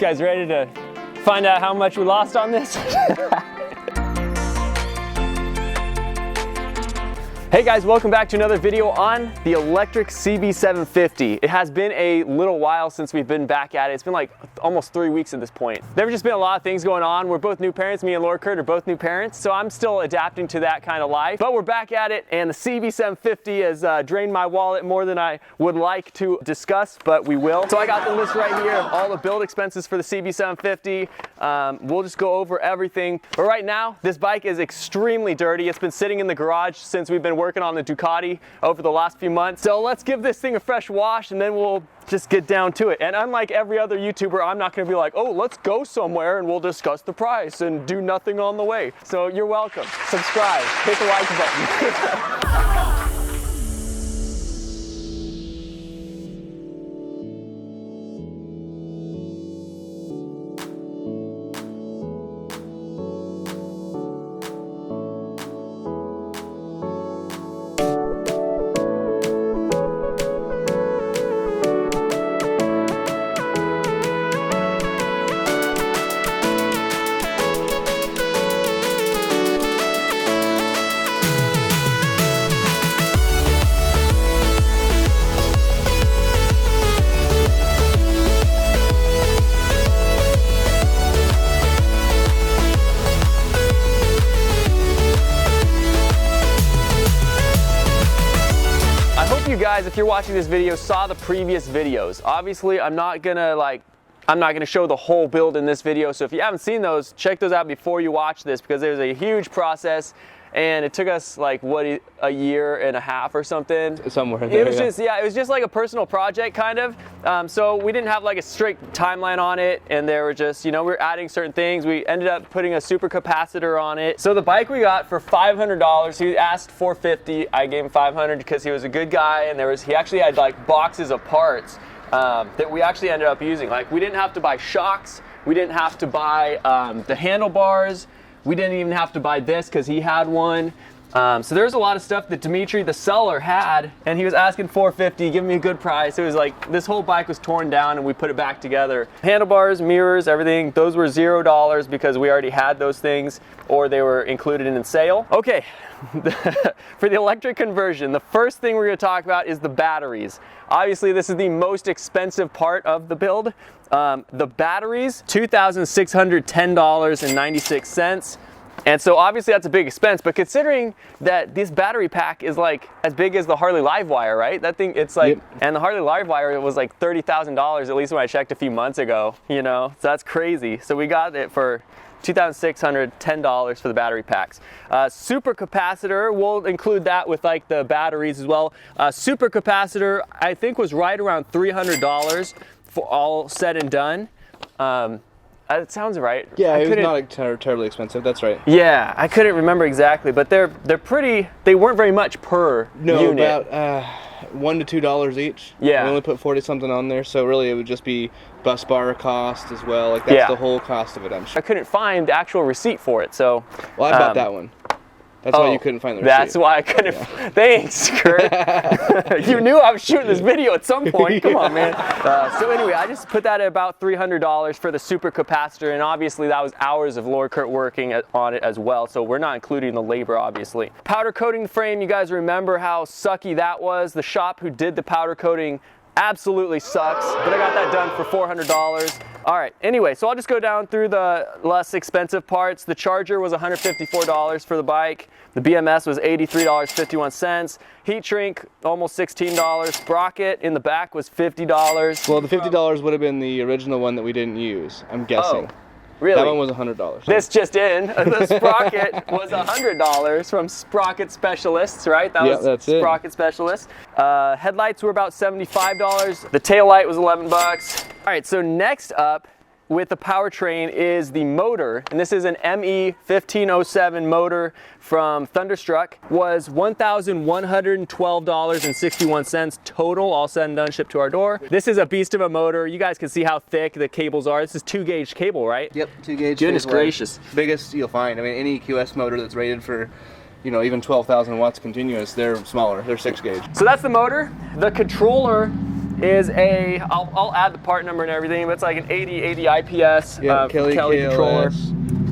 guys ready to find out how much we lost on this? Hey guys, welcome back to another video on the electric CB750. It has been a little while since we've been back at it. It's been like almost 3 weeks at this point. There's just been a lot of things going on. We're both new parents. Me and Laura Kurt are both new parents, so I'm still adapting to that kind of life. But we're back at it, and the CB750 has drained my wallet more than I would like to discuss, but we will. So I got the list right here of all the build expenses for the CB750. We'll just go over everything. But right now, this bike is extremely dirty. It's been sitting in the garage since we've been working on the Ducati over the last few months. So let's give this thing a fresh wash and then we'll just get down to it. And unlike every other YouTuber, I'm not gonna be like, oh, let's go somewhere and we'll discuss the price and do nothing on the way. So you're welcome. Subscribe, hit the like button. You guys, if you're watching this video, saw the previous videos. Obviously, I'm not gonna show the whole build in this video. So if you haven't seen those, check those out before you watch this, because there's a huge process and it took us like what, a year and a half or something. Somewhere in there, it was just like a personal project kind of. So we didn't have like a strict timeline on it, and there were just, you know, we were adding certain things. We ended up putting a super capacitor on it. So the bike we got for $500. He asked $450. I gave him $500 because he was a good guy, and he actually had like boxes of parts that we actually ended up using. Like, we didn't have to buy shocks. We didn't have to buy the handlebars. We didn't even have to buy this because he had one. So there's a lot of stuff that Dimitri, the seller, had, and he was asking $450, giving me a good price. It was like, this whole bike was torn down and we put it back together. Handlebars, mirrors, everything, those were $0 because we already had those things, or they were included in the sale. Okay, for the electric conversion, the first thing we're gonna talk about is the batteries. Obviously, this is the most expensive part of the build. The batteries, $2,610.96. And so obviously that's a big expense, but considering that this battery pack is like as big as the Harley livewire, right? That thing, it's like, yep. And the Harley livewire was like $30,000, at least when I checked a few months ago, you know? So that's crazy. So we got it for $2,610 for the battery packs. Super capacitor, we'll include that with like the batteries as well. Super capacitor, I think, was right around $300 for all said and done. It sounds right. Yeah, it was not like terribly expensive. That's right. Yeah, I couldn't remember exactly, but they're pretty. They weren't very much per unit. About $1 to $2 each. Yeah. We only put 40 something on there, so really it would just be bus bar cost as well. Like, that's the whole cost of it, I'm sure. I couldn't find the actual receipt for it, so. Well, I bought that one. That's why you couldn't find the receipt. That's why I couldn't. Yeah. Thanks, Kurt. You knew I was shooting this video at some point. Come on, man. So anyway, I just put that at about $300 for the super capacitor, and obviously that was hours of Laura Kurt working on it as well, so we're not including the labor, obviously. Powder coating the frame, you guys remember how sucky that was. The shop who did the powder coating absolutely sucks, but I got that done for $400. All right, anyway, so I'll just go down through the less expensive parts. The charger was $154 for the bike. The BMS was $83.51. Heat shrink, almost $16. Sprocket in the back was $50. Well, the $50 would have been the original one that we didn't use, I'm guessing. Oh. Really? That one was $100. This just in, the sprocket was $100 from Sprocket Specialists, right? That's Sprocket Specialists. Headlights were about $75. The tail light was 11 bucks. All right, so next up with the Powertrain is the motor, and this is an ME 1507 motor from Thunderstruck. Was $1,112.61 total, all said and done, shipped to our door. This is a beast of a motor. You guys can see how thick the cables are. This is 2-gauge cable, right? Yep, 2-gauge. Goodness gracious. Biggest you'll find. I mean, any QS motor that's rated for, you know, even 12,000 watts continuous, they're smaller. They're 6-gauge. So that's the motor. The controller is I'll add the part number and everything, but it's like an 80 IPS Kelly controller.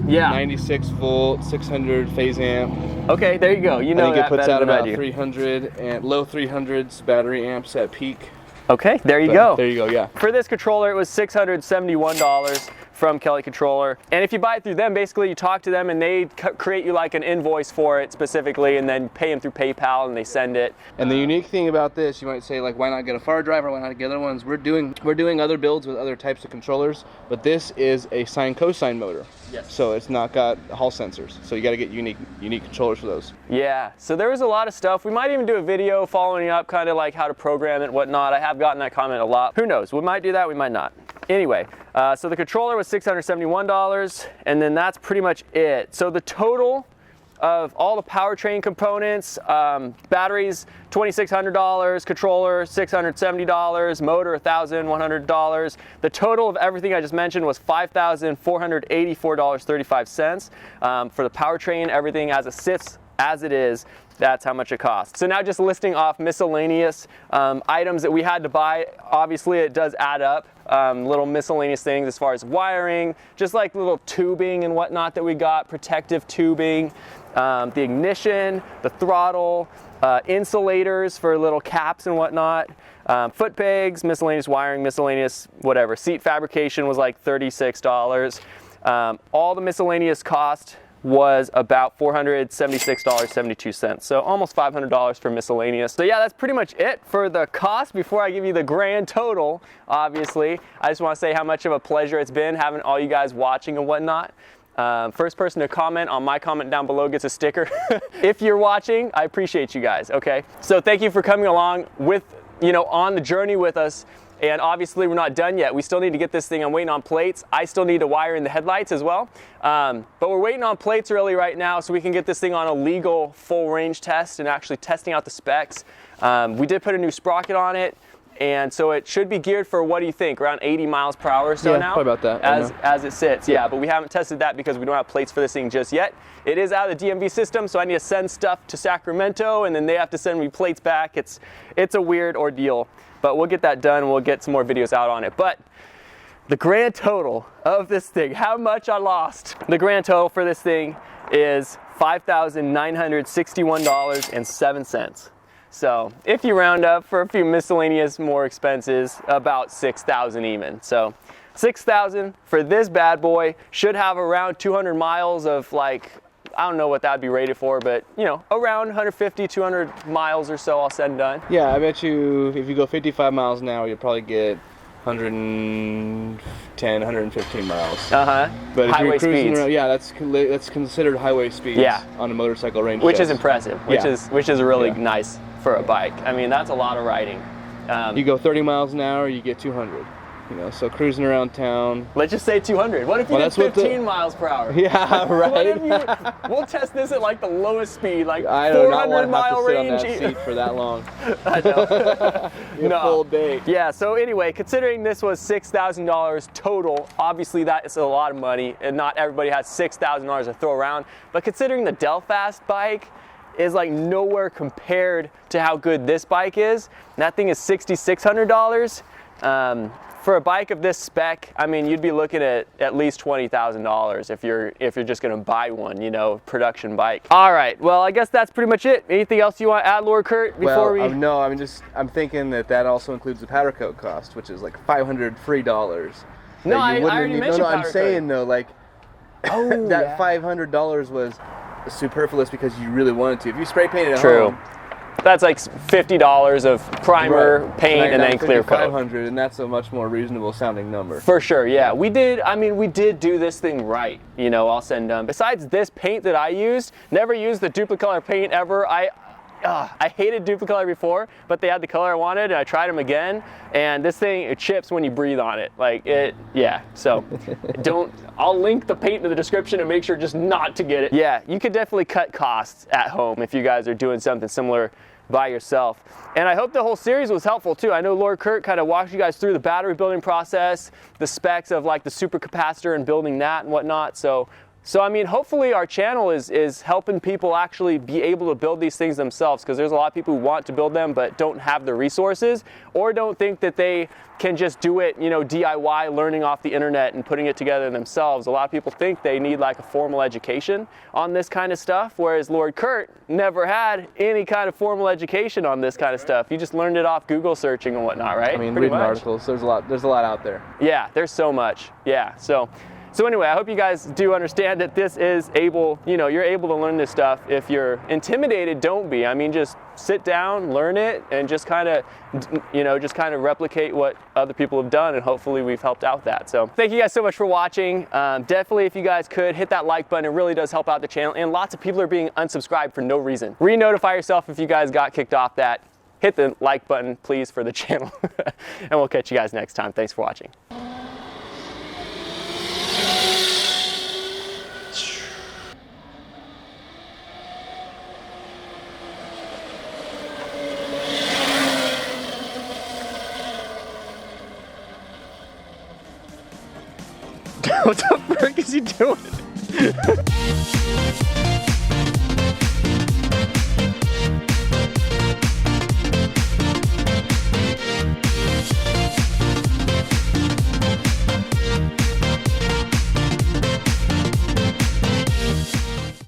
Yeah. 96 volt, 600 phase amp. Okay, there you go. You know, I think it puts out about you. 300 and low 300s battery amps at peak. Okay, there you go. There you go, yeah. For this controller, it was $671 from Kelly Controller. And if you buy it through them, basically you talk to them and they create you like an invoice for it specifically, and then pay them through PayPal and they send it. And the unique thing about this, you might say, like, why not get a far driver? Why not get other ones? We're doing other builds with other types of controllers, but this is a sine cosine motor. Yes. So it's not got Hall sensors. So you got to get unique controllers for those. Yeah. So there was a lot of stuff. We might even do a video following up, kind of like how to program it and whatnot. I have gotten that comment a lot. Who knows? We might do that. We might not. Anyway, so the controller was $671, and then that's pretty much it. So the total of all the powertrain components, batteries $2,600, controller $670, motor $1,100. The total of everything I just mentioned was $5,484.35 for the powertrain. Everything as it sits, as it is, that's how much it costs. So now just listing off miscellaneous items that we had to buy. Obviously it does add up. Little miscellaneous things as far as wiring, just like little tubing and whatnot that we got, protective tubing, the ignition, the throttle, insulators for little caps and whatnot, foot pegs, miscellaneous wiring, miscellaneous whatever. Seat fabrication was like $36. All the miscellaneous cost was about $476.72. So almost $500 for miscellaneous. So yeah, that's pretty much it for the cost. Before I give you the grand total, obviously, I just want to say how much of a pleasure it's been having all you guys watching and whatnot. First person to comment on my comment down below gets a sticker. If you're watching, I appreciate you guys, okay? So thank you for coming along with, on the journey with us. And obviously we're not done yet. We still need to get this thing. I'm waiting on plates. I still need to wire in the headlights as well. But we're waiting on plates really right now so we can get this thing on a legal full range test and actually testing out the specs. We did put a new sprocket on it, and so it should be geared for, what do you think, around 80 miles per hour or so now? Probably about that. As it sits, yeah. But we haven't tested that because we don't have plates for this thing just yet. It is out of the DMV system, so I need to send stuff to Sacramento, and then they have to send me plates back. It's a weird ordeal. But we'll get that done. We'll get some more videos out on it. But the grand total of this thing, how much I lost. The grand total for this thing is $5,961.07. So if you round up for a few miscellaneous more expenses, about $6,000 even. So $6,000 for this bad boy. Should have around 200 miles of, like, I don't know what that'd be rated for, but around 150, 200 miles or so all said and done. Yeah, I bet you if you go 55 miles an hour, you'll probably get 110, 115 miles. But highway if you're cruising around, yeah, that's considered highway speeds. Yeah. On a motorcycle range. Which test. is impressive. Which is really nice for a bike. I mean, that's a lot of riding. You go 30 miles an hour, you get 200. So cruising around town. Let's just say 200. What if you did 15 miles per hour? Yeah, right. What if we'll test this at like the lowest speed, like I do not 400 want to have mile to sit range. on that seat for that long. I know. No. Full day. Yeah, so anyway, considering this was $6,000 total, obviously that is a lot of money, and not everybody has $6,000 to throw around. But considering the Delfast bike is like nowhere compared to how good this bike is, and that thing is $6,600. For a bike of this spec, I mean, you'd be looking at least $20,000 if you're just gonna buy one, production bike. All right, well, I guess that's pretty much it. Anything else you want to add, Lord Kurt, before we? No, I'm thinking that also includes the powder coat cost, which is like $500 free dollars. No, I already mentioned powder I'm saying though, like, that $500 was superfluous because you really wanted to. If you spray painted at home. That's like $50 of primer, paint, and then clear coat. $500, and that's a much more reasonable sounding number. For sure, yeah. We did do this thing right, all said and done. Besides this paint that I used, never used the Duplicolor paint ever. I hated Duplicolor before, but they had the color I wanted, and I tried them again, and this thing, it chips when you breathe on it. So I'll link the paint in the description and make sure just not to get it. Yeah, you could definitely cut costs at home if you guys are doing something similar by yourself. And I hope the whole series was helpful too. I know Lord Kurt kind of walked you guys through the battery building process, the specs of like the supercapacitor and building that and whatnot. So So I mean, hopefully our channel is helping people actually be able to build these things themselves, because there's a lot of people who want to build them but don't have the resources, or don't think that they can just do it, you know, DIY, learning off the internet and putting it together themselves. A lot of people think they need like a formal education on this kind of stuff, whereas Lord Kurt never had any kind of formal education on this kind of stuff. He just learned it off Google searching and whatnot, right? I mean, Pretty reading much. articles, there's a lot out there. Yeah, there's so much. Yeah, so anyway, I hope you guys do understand that this is able, you know, you're able to learn this stuff. If you're intimidated, don't be. I mean, just sit down, learn it, and just kind of, you know, just kind of replicate what other people have done, and hopefully we've helped out that. So thank you guys so much for watching. Definitely, if you guys could, hit that like button. It really does help out the channel, and lots of people are being unsubscribed for no reason. Re-notify yourself if you guys got kicked off that. Hit the like button, please, for the channel. And we'll catch you guys next time. Thanks for watching. What the frick is he doing?